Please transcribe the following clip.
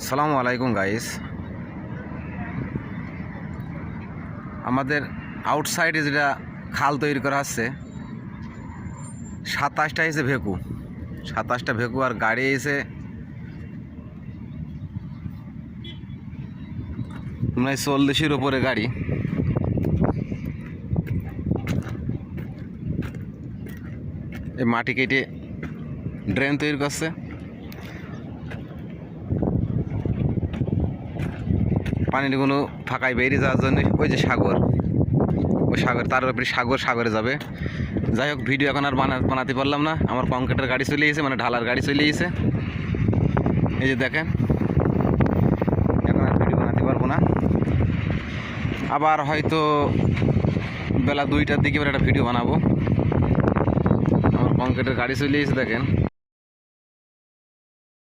আসসালামু আলাইকুম গাইস। আমাদের আউটসাইডে যেটা খাল তৈরি করা হচ্ছে 27টা এসে ভেকু, 27টা ভেকু আর গাড়ি এসে মানে 40-এর ওপরে গাড়ি। এই মাটি কেটে ড্রেন তৈরি করছে। পানিগুলো ফাঁকায় বেরিয়ে যাওয়ার জন্য ওই যে সাগর, ওই সাগর, তার উপরে সাগরে যাবে। যাই হোক, ভিডিও এখন আর বানাতে পারলাম না। আমার কংক্রিটের গাড়ি চলে গেছে, মানে ঢালার গাড়ি চলে গেছে। এই যে দেখেন, এখন আর ভিডিও বানাতে পারবো না। আবার হয়তো বেলা 2টার দিকে একটা ভিডিও বানাবো। আমার কংক্রিটের গাড়ি চলে গেছে দেখেন।